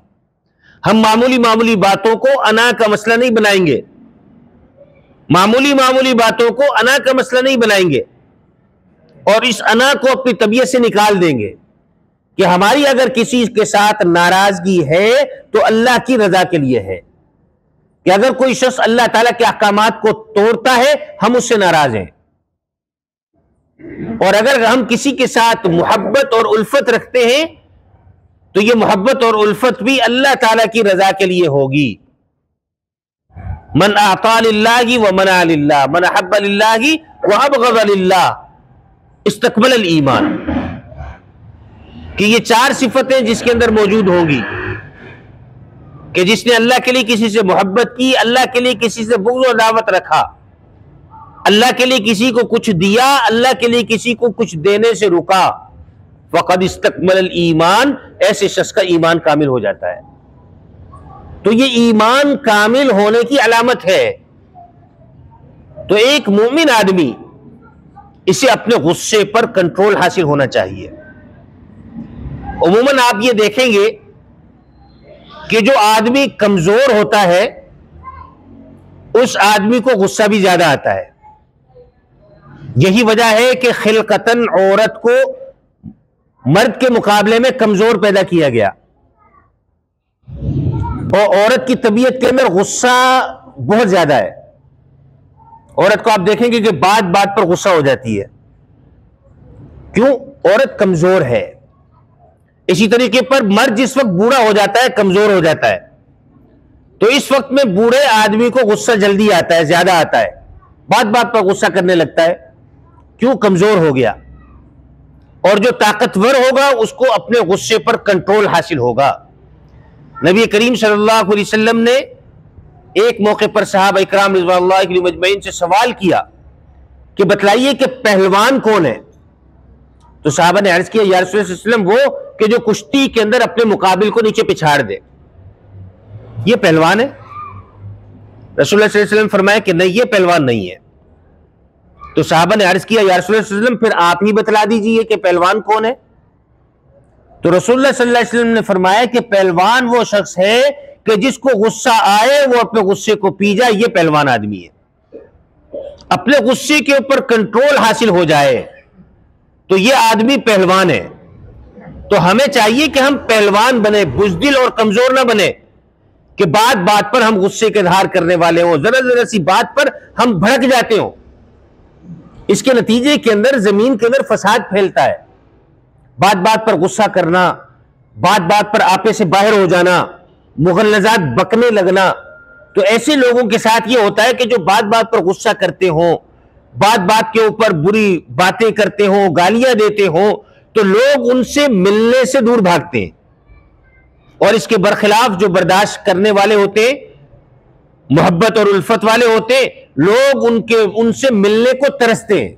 ہم معمولی باتوں کو انا کا مسئلہ نہیں بنائیں گے، معمولی باتوں کو انا کا مسئلہ نہیں بنائیں گے، اور اس انا کو اپنی طبیعت سے نکال دیں گے کہ ہماری اگر کسی کے ساتھ ناراضگی ہے تو اللہ کی رضا کے لیے ہے، کہ اگر کوئی شخص اللہ تعالیٰ کے احکامات کو توڑتا ہے ہم اس سے ناراض ہیں، اور اگر ہم کسی کے ساتھ محبت اور الفت رکھتے ہیں تو یہ محبت اور الفت بھی اللہ تعالیٰ کی رضا کے لیے ہوگی. من اعطى للہ ومنع للہ، من احب للہ وابغض للہ استقبل الایمان. کہ یہ چار صفتیں جس کے اندر موجود ہوں گی کہ جس نے اللہ کے لیے کسی سے محبت کی، اللہ کے لیے کسی سے بغض و عداوت رکھا، اللہ کے لیے کسی کو کچھ دیا، اللہ کے لیے کسی کو کچھ دینے سے رکا، فقد استکمل الایمان، ایسے شخص کا ایمان کامل ہو جاتا ہے. تو یہ ایمان کامل ہونے کی علامت ہے. تو ایک مومن آدمی اسے اپنے غصے پر کنٹرول حاصل ہونا چاہیے. عموماً آپ یہ دیکھیں گے کہ جو آدمی کمزور ہوتا ہے اس آدمی کو غصہ بھی زیادہ آتا ہے. یہی وجہ ہے کہ خلقتاً عورت کو مرد کے مقابلے میں کمزور پیدا کیا گیا، اور عورت کی طبیعت کے اندر غصہ بہت زیادہ ہے. عورت کو آپ دیکھیں گے کہ بات بات پر غصہ ہو جاتی ہے. کیوں؟ عورت کمزور ہے. اسی طریقے پر مرد جس وقت بوڑھا ہو جاتا ہے، کمزور ہو جاتا ہے، تو اس وقت میں بوڑھے آدمی کو غصہ جلدی آتا ہے، زیادہ آتا ہے، بات بات پر غصہ کرنے لگتا ہے. کیوں؟ کمزور ہو گیا. اور جو طاقتور ہوگا اس کو اپنے غصے پر کنٹرول حاصل ہوگا. نبی کریم صلی اللہ علیہ وسلم نے ایک موقع پر صحابہ اکرام رضوان اللہ علیہم اجمعین سے سوال کیا کہ بتلائیے کہ پہلوان کون ہے؟ تو صحابہ نے عرض کیا یا رسول اللہ صلی اللہ علیہ وسلم وہ کہ جو کشتی کے اندر اپنے مقابل کو نیچے پچھاڑ دے، یہ پہلوان ہے؟ رسول اللہ صلی اللہ علیہ وسلم فرمایا کہ نہیں، یہ پہلوان نہیں ہے. تو صحابہ نے عرض کیا یا رسول اللہ صلی اللہ علیہ وسلم پھر آپ ہی بتلا دیجئے کہ پہلوان کون ہے. تو رسول اللہ صلی اللہ علیہ وسلم نے فرمایا کہ پہلوان وہ شخص ہے کہ جس کو غصہ آئے وہ اپنے غصے کو پی جائے، یہ پہلوان آدمی ہے. اپنے غصے کے اوپر کنٹرول حاصل ہو جائے تو یہ آدمی پہلوان ہے. تو ہمیں چاہیے کہ ہم پہلوان بنے، بزدل اور کمزور نہ بنے کہ بات بات پر ہم غصے کے اظہار کرنے والے ہوں، ذرا سی بات پر ہم بھڑک جاتے ہوں. اس کے نتیجے کے اندر زمین کے اندر فساد پھیلتا ہے. بات بات پر غصہ کرنا، بات بات پر آپے سے باہر ہو جانا، مغلظات بکنے لگنا. تو ایسے لوگوں کے ساتھ یہ ہوتا ہے کہ جو بات بات پر غصہ کرتے ہوں، بات بات کے اوپر بری باتیں کرتے ہوں، گالیاں دیتے ہوں، تو لوگ ان سے ملنے سے دور بھاگتے ہیں. اور اس کے برخلاف جو برداشت کرنے والے ہوتے ہیں، محبت اور الفت والے ہوتے ہیں، لوگ ان سے ملنے کو ترستے ہیں.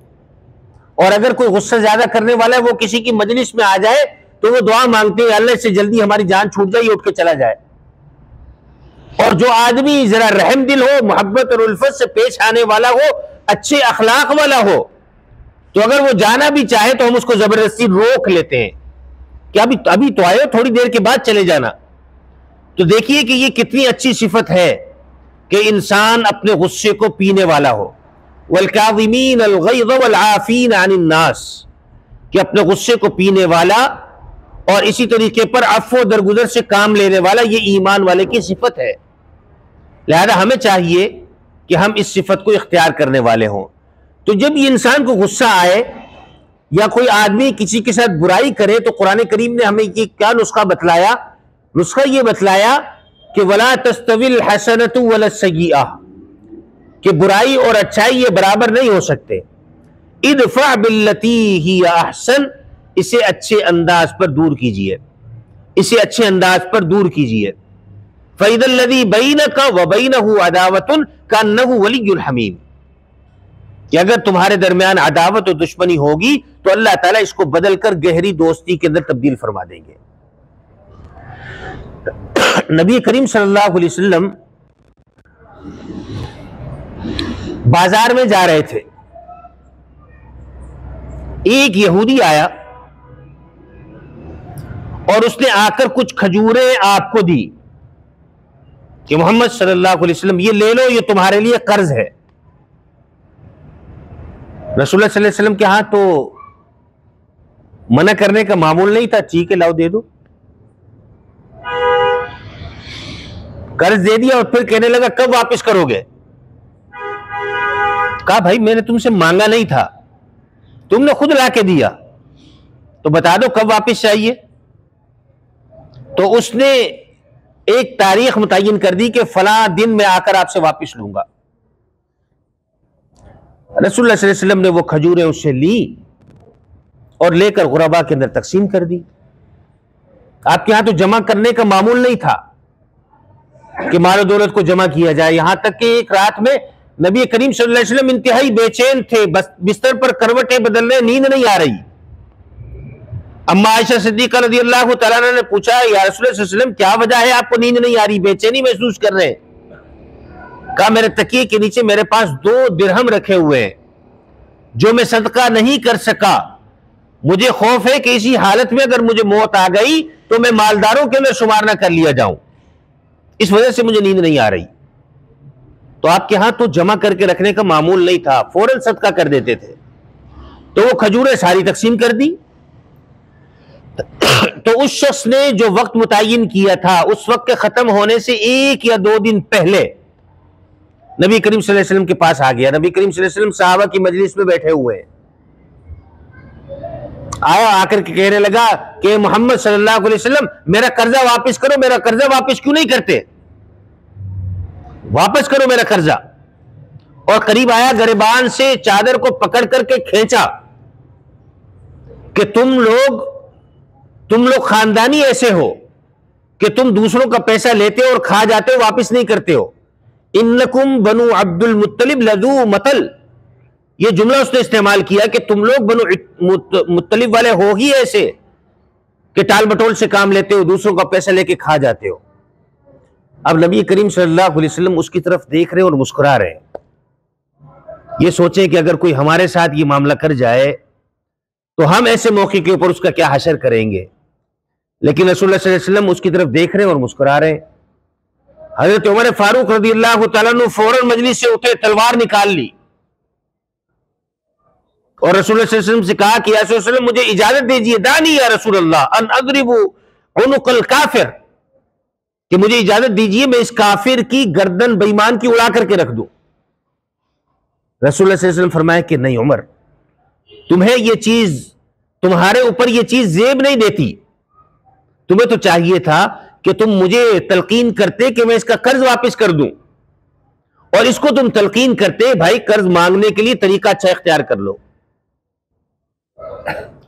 اور اگر کوئی غصہ زیادہ کرنے والا ہے وہ کسی کی مجلس میں آ جائے تو وہ دعا مانگتے ہیں اللہ سے جلدی ہماری جان چھوٹ جائے، یہ اٹھ کے چلا جائے. اور جو آدمی ذرا رحم دل ہو، محبت اور الفت سے پیش آنے والا ہو، اچھے اخلاق والا ہو، تو اگر وہ جانا بھی چاہے تو ہم اس کو زبردستی روک لیتے ہیں کہ ابھی تو آئے ہو، تھوڑی دیر کے بعد چلے جانا. تو دیکھیے کہ یہ کتنی اچھی صفت ہے کہ انسان اپنے غصے کو پینے والا ہو. والکاظمین الغیظ والعافین عن الناس، کہ اپنے غصے کو پینے والا اور اسی طریقے پر عفو و درگزر سے کام لینے والا، یہ ایمان والے کی صفت ہے. لہذا ہمیں چاہیے کہ ہم اس صفت کو اختیار کرنے والے ہوں. تو جب یہ انسان کو غصہ آئے یا کوئی آدمی کسی کے ساتھ برائی کرے تو قرآن کریم نے ہمیں یہ کیا نسخہ بتلایا؟ نسخہ یہ بتلایا کہ وَلَا تَسْتَوِي الْحَسَنَةُ وَلَا السَّيِّئَةُ، کہ برائی اور اچھائی یہ برابر نہیں ہو سکتے. ادفع باللتی ہی احسن، اسے اچھے انداز پر دور کیجئے، اسے اچھے انداز پر دور کیجئے. فَإِذَا الَّذِي بَيْنَكَ وَبَيْنَهُ عَدَاوَةٌ كَأَنَّهُ وَلِيٌّ حَمِيمٌ، کہ اگر تمہارے درمیان عداوت و دشمنی ہوگی تو اللہ تعالیٰ اس کو بدل کر گہری دوستی کے اندر تبدیل فرما دیں گے. نبی کریم صلی اللہ علیہ وسلم بازار میں جا رہے تھے، ایک یہودی آیا اور اس نے آ کر کچھ کھجوریں آپ کو دی کہ محمد صلی اللہ علیہ وسلم یہ لے لو، یہ تمہارے لیے قرض ہے۔ رسول اللہ صلی اللہ علیہ وسلم کے ہاں تو منع کرنے کا معمول نہیں تھا، ٹھیک ہے لاؤ دے دو۔ قرض دے دیا اور پھر کہنے لگا کب واپس کرو گے؟ کہا بھائی میں نے تم سے مانگا نہیں تھا، تم نے خود لا کے دیا، تو بتا دو کب واپس چاہیے۔ تو اس نے ایک تاریخ متعین کر دی کہ فلاں دن میں آ کر آپ سے واپس لوں گا۔ رسول اللہ صلی اللہ علیہ وسلم نے وہ کھجوریں اس سے لی اور لے کر غربا کے اندر تقسیم کر دی۔ آپ کے ہاں تو جمع کرنے کا معمول نہیں تھا کہ مال و دولت کو جمع کیا جائے، یہاں تک کہ ایک رات میں نبی کریم صلی اللہ علیہ وسلم انتہائی بے چین تھے، بستر پر کروٹیں بدل رہے، نیند نہیں آ رہی۔ اما عائشہ صدیقہ رضی اللہ تعالیٰ عنہ نے پوچھا یا رسول اللہ صلی اللہ علیہ وسلم کیا وجہ ہے آپ کو نیند نہیں آ رہی، بے چینی محسوس کر رہے ہیں؟ کہا میرے تکیے کے نیچے میرے پاس 2 درہم رکھے ہوئے ہیں جو میں صدقہ نہیں کر سکا، مجھے خوف ہے کہ اسی حالت میں اگر مجھے موت آ گئی تو میں مالداروں کے اندر شمار نہ کر لیا جاؤں، اس وجہ سے مجھے نیند نہیں آ رہی۔ تو آپ کے ہاں تو جمع کر کے رکھنے کا معمول نہیں تھا، فوراً صدقہ کر دیتے تھے۔ تو وہ کھجوریں ساری تقسیم کر دی۔ تو اس شخص نے جو وقت متعین کیا تھا اس وقت کے ختم ہونے سے 1 یا 2 دن پہلے نبی کریم صلی اللہ علیہ وسلم کے پاس آ گیا۔ نبی کریم صلی اللہ علیہ وسلم صحابہ کی مجلس میں بیٹھے ہوئے ہیں، آیا آ کر کے کہنے لگا کہ محمد صلی اللہ علیہ وسلم میرا قرضہ واپس کرو، میرا قرضہ واپس کیوں نہیں کرتے؟ واپس کرو میرا قرضہ۔ اور قریب آیا، گریبان سے چادر کو پکڑ کر کے کھینچا کہ تم لوگ خاندانی ایسے ہو کہ تم دوسروں کا پیسہ لیتے ہو اور کھا جاتے ہو، واپس نہیں کرتے ہو۔ انکم بنو عبد المطلب لذو مطل، یہ جملہ اس نے استعمال کیا کہ تم لوگ بنو مطلب والے ہو ہی ایسے کہ ٹال بٹول سے کام لیتے ہو، دوسروں کا پیسہ لے کے کھا جاتے ہو۔ اب نبی کریم صلی اللہ علیہ وسلم اس کی طرف دیکھ رہے اور مسکرا رہے ہیں۔ یہ سوچیں کہ اگر کوئی ہمارے ساتھ یہ معاملہ کر جائے تو ہم ایسے موقع کے اوپر اس کا کیا حشر کریں گے، لیکن رسول اللہ صلی اللہ علیہ وسلم اس کی طرف دیکھ رہے اور مسکرا رہے ہیں۔ حضرت عمر فاروق رضی اللہ تعالیٰ عنہ فوراً مجلس سے اٹھے، تلوار نکال لی اور رسول اللہ صلی اللہ علیہ وسلم سے کہا کہ یا رسول اللہ علیہ وسلم مجھے اجازت دیجیے، دانی یا رسول اللہ ان اضرب عنق الکافر، کہ مجھے اجازت دیجیے میں اس کافر کی گردن بے ایمان کی اڑا کر کے رکھ دوں۔ رسول اللہ صلی اللہ علیہ وسلم فرمایا کہ نہیں عمر، تمہیں یہ چیز، تمہارے اوپر یہ چیز زیب نہیں دیتی، تمہیں تو چاہیے تھا کہ تم مجھے تلقین کرتے کہ میں اس کا قرض واپس کر دوں، اور اس کو تم تلقین کرتے بھائی قرض مانگنے کے لیے طریقہ اچھا اختیار کر لو۔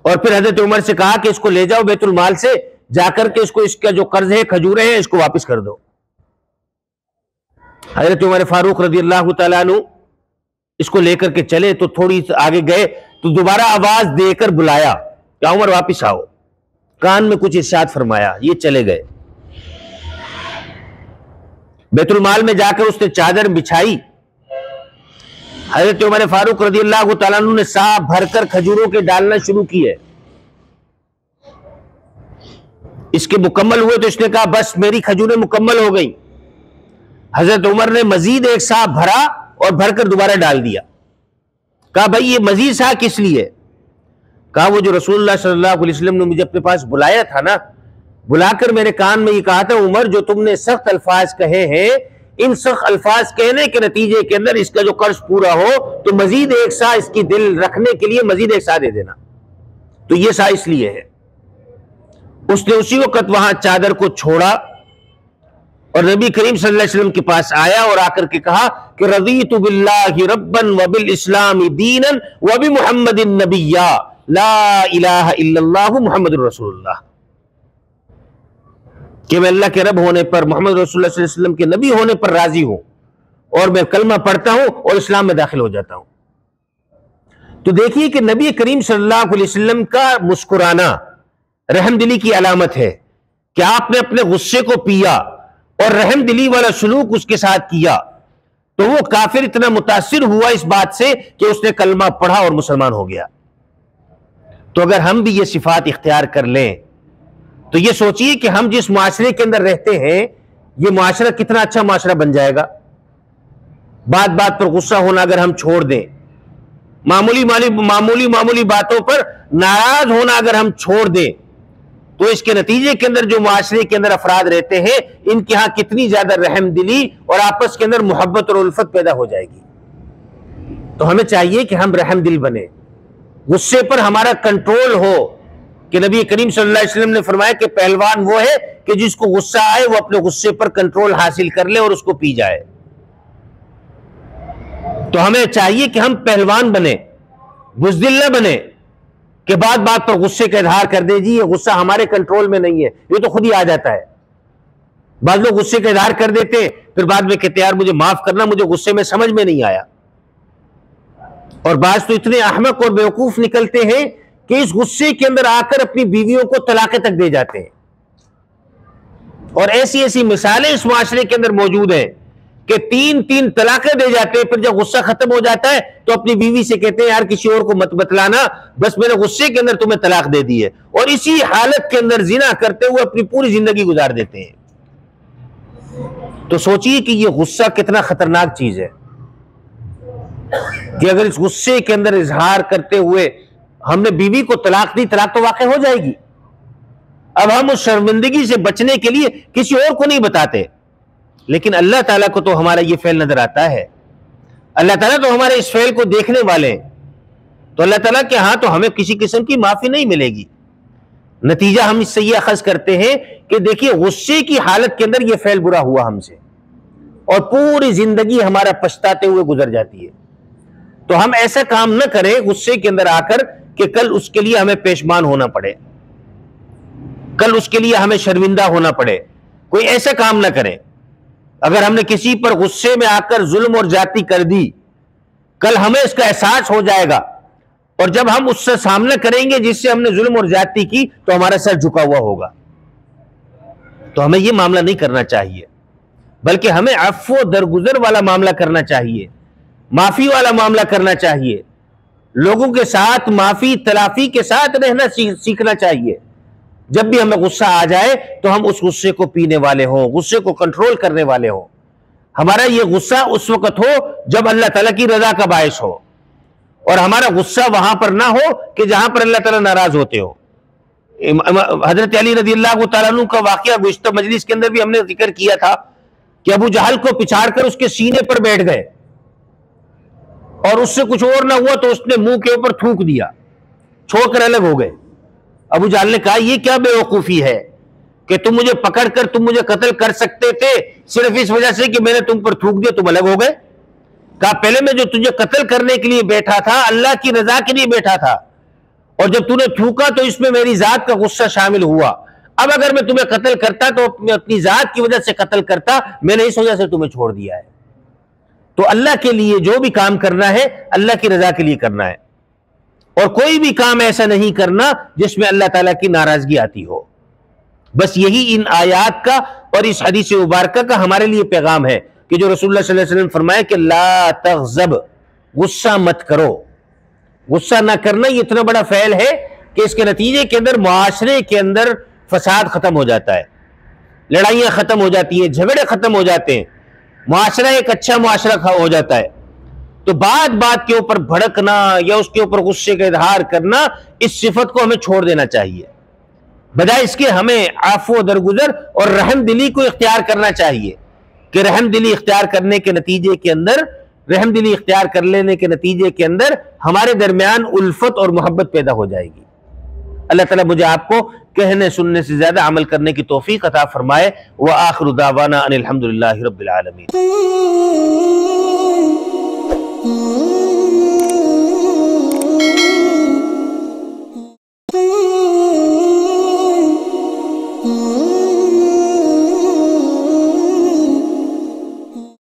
اور پھر حضرت عمر سے کہا کہ اس کو لے جاؤ بیت المال سے، جا کر کے اس کا جو قرض ہے، کھجوریں ہیں، اس کو واپس کر دو۔ حضرت عمر فاروق رضی اللہ تعالیٰ عنہ اس کو لے کر کے چلے تو تھوڑی آگے گئے تو دوبارہ آواز دے کر بلایا کہ عمر واپس آؤ، کان میں کچھ ارشاد فرمایا، یہ چلے گئے۔ بیت المال میں جا کر اس نے چادر بچھائی، حضرت عمر فاروق رضی اللہ تعالیٰ عنہ نے سا بھر کر کھجوروں کے ڈالنا شروع کیے۔ اس کے مکمل ہوئے تو اس نے کہا بس میری کھجوریں مکمل ہو گئیں۔ حضرت عمر نے مزید ایک سا بھرا اور بھر کر دوبارہ ڈال دیا۔ کہا بھائی یہ مزید سا کس لیے؟ کہا وہ جو رسول اللہ صلی اللہ علیہ وسلم نے مجھے اپنے پاس بلایا تھا نا، بلا کر میرے کان میں یہ کہا تھا عمر جو تم نے سخت الفاظ کہے ہیں، ان سخت الفاظ کہنے کے نتیجے کے اندر اس کا جو قرض پورا ہو تو مزید ایک سا اس کی دل رکھنے کے لیے مزید ایک سا دے دینا۔ تو یہ سا اس لیے ہے۔ اس نے اسی وقت وہاں چادر کو چھوڑا اور نبی کریم صلی اللہ علیہ وسلم کے پاس آیا اور آ کر کے کہا کہ رضیت باللہ ربا وبالاسلام دینا وبمحمد نبیا لا الہ الا اللہ محمد رسول اللہ، کہ میں اللہ کے رب ہونے پر، محمد رسول اللہ صلی اللہ علیہ وسلم کے نبی ہونے پر راضی ہوں اور میں کلمہ پڑھتا ہوں اور اسلام میں داخل ہو جاتا ہوں۔ تو دیکھیے کہ نبی کریم صلی اللہ علیہ وسلم کا مسکرانا رحم دلی کی علامت ہے کہ آپ نے اپنے غصے کو پیا اور رحم دلی والا سلوک اس کے ساتھ کیا۔ تو وہ کافر اتنا متاثر ہوا اس بات سے کہ اس نے کلمہ پڑھا اور مسلمان ہو گیا۔ تو اگر ہم بھی یہ صفات اختیار کر لیں تو یہ سوچئے کہ ہم جس معاشرے کے اندر رہتے ہیں یہ معاشرہ کتنا اچھا معاشرہ بن جائے گا۔ بات بات پر غصہ ہونا اگر ہم چھوڑ دیں، معمولی باتوں پر ناراض ہونا اگر ہم چھوڑ دیں، تو اس کے نتیجے کے اندر جو معاشرے کے اندر افراد رہتے ہیں ان کے ہاں کتنی زیادہ رحم دلی اور آپس کے اندر محبت اور الفت پیدا ہو جائے گی۔ تو ہمیں چاہیے کہ ہم رحم دل بنیں، غصے پر ہمارا کنٹرول ہو، کہ نبی کریم صلی اللہ علیہ وسلم نے فرمایا کہ پہلوان وہ ہے کہ جس کو غصہ آئے وہ اپنے غصے پر کنٹرول حاصل کر لے اور اس کو پی جائے۔ تو ہمیں چاہیے کہ ہم پہلوان بنیں، بزدل نہ بنیں کہ بات بات پر غصے کا اظہار کر دے جی یہ غصہ ہمارے کنٹرول میں نہیں ہے، یہ تو خود ہی آ جاتا ہے۔ بعض لوگ غصے کا اظہار کر دیتے پھر بعد میں کہتے یار مجھے معاف کرنا، مجھے غصے میں سمجھ میں نہیں آیا۔ اور بعض تو اتنے احمق اور بیوقوف نکلتے ہیں کہ اس غصے کے اندر آ کر اپنی بیویوں کو طلاقیں تک دے جاتے ہیں۔ اور ایسی مثالیں اس معاشرے کے اندر موجود ہیں کہ تین طلاقیں دے جاتے ہیں، پھر جب غصہ ختم ہو جاتا ہے تو اپنی بیوی سے کہتے ہیں یار کسی اور کو مت بتلانا، بس میں نے غصے کے اندر تمہیں طلاق دے دی ہے، اور اسی حالت کے اندر زنا کرتے ہوئے اپنی پوری زندگی گزار دیتے ہیں۔ تو سوچئے کہ یہ غصہ کتنا خطرناک چیز ہے کہ اگر اس غصے کے اندر اظہار کرتے ہوئے ہم نے بیوی کو طلاق دی، طلاق تو واقع ہو جائے گی۔ اب ہم اس شرمندگی سے بچنے کے لیے کسی اور کو نہیں بتاتے، لیکن اللہ تعالیٰ کو تو ہمارا یہ فعل نظر آتا ہے، اللہ تعالیٰ تو ہمارے اس فعل کو دیکھنے والے ہیں، تو اللہ تعالیٰ کے ہاں تو ہمیں کسی قسم کی معافی نہیں ملے گی۔ نتیجہ ہم اس سے یہ اخذ کرتے ہیں کہ دیکھیے غصے کی حالت کے اندر یہ فعل برا ہوا ہم سے، اور پوری زندگی ہمارا پچھتاتے ہوئے گزر جاتی ہے۔ تو ہم ایسا کام نہ کریں غصے کے اندر آ کر کہ کل اس کے لیے ہمیں پیشمان ہونا پڑے، کل اس کے لیے ہمیں شرمندہ ہونا پڑے، کوئی ایسا کام نہ کریں۔ اگر ہم نے کسی پر غصے میں آ کر ظلم اور زیادتی کر دی، کل ہمیں اس کا احساس ہو جائے گا، اور جب ہم اس سے سامنا کریں گے جس سے ہم نے ظلم اور زیادتی کی تو ہمارا سر جھکا ہوا ہوگا۔ تو ہمیں یہ معاملہ نہیں کرنا چاہیے، بلکہ ہمیں عفو و درگزر والا معاملہ کرنا چاہیے، معافی والا معاملہ کرنا چاہیے، لوگوں کے ساتھ معافی تلافی کے ساتھ رہنا سیکھنا چاہیے۔ جب بھی ہمیں غصہ آ جائے تو ہم اس غصے کو پینے والے ہوں، غصے کو کنٹرول کرنے والے ہوں۔ ہمارا یہ غصہ اس وقت ہو جب اللہ تعالیٰ کی رضا کا باعث ہو، اور ہمارا غصہ وہاں پر نہ ہو کہ جہاں پر اللہ تعالیٰ ناراض ہوتے ہو۔ حضرت علی رضی اللہ تعالیٰ عنہ کا واقعہ گزشتہ مجلس کے اندر بھی ہم نے ذکر کیا تھا کہ ابو جہل کو پچھاڑ کر اس کے سینے پر بیٹھ گئے، اور اس سے کچھ اور نہ ہوا تو اس نے منہ کے اوپر تھوک دیا، چھوڑ کر الگ ہو گئے۔ ابو جہل نے کہا یہ کیا بے وقوفی ہے کہ تم مجھے پکڑ کر تم مجھے قتل کر سکتے تھے، صرف اس وجہ سے کہ میں نے تم پر تھوک دیا تم الگ ہو گئے۔ کہا پہلے میں جو تجھے قتل کرنے کے لیے بیٹھا تھا اللہ کی رضا کے لیے بیٹھا تھا، اور جب تو نے تھوکا تو اس میں میری ذات کا غصہ شامل ہوا۔ اب اگر میں تمہیں قتل کرتا تو میں اپنی ذات کی وجہ سے قتل کرتا، میں نے اس وجہ سے تمہیں چھوڑ دیا ہے۔ تو اللہ کے لیے جو بھی کام کرنا ہے اللہ کی رضا کے لیے کرنا ہے، اور کوئی بھی کام ایسا نہیں کرنا جس میں اللہ تعالیٰ کی ناراضگی آتی ہو۔ بس یہی ان آیات کا اور اس حدیث مبارکہ کا ہمارے لیے پیغام ہے کہ جو رسول اللہ صلی اللہ علیہ وسلم فرمائے کہ لا تغضب، غصہ مت کرو۔ غصہ نہ کرنا یہ اتنا بڑا فعل ہے کہ اس کے نتیجے کے اندر معاشرے کے اندر فساد ختم ہو جاتا ہے، لڑائیاں ختم ہو جاتی ہیں، جھگڑے ختم ہو جاتے ہیں، معاشرہ ایک اچھا معاشرہ ہو جاتا ہے۔ تو بات بات کے اوپر بھڑکنا یا اس کے اوپر غصے کا اظہار کرنا، اس صفت کو ہمیں چھوڑ دینا چاہیے، بجائے اس کے ہمیں عفو و درگزر اور رحم دلی کو اختیار کرنا چاہیے، کہ رحم دلی اختیار کرنے کے نتیجے کے اندر، رحم دلی اختیار کر لینے کے نتیجے کے اندر ہمارے درمیان الفت اور محبت پیدا ہو جائے گی۔ اللہ تعالیٰ مجھے آپ کو کہنے سننے سے زیادہ عمل کرنے کی توفیق عطا فرمائے۔ وآخر دعوانا ان الحمدللہ رب العالمین۔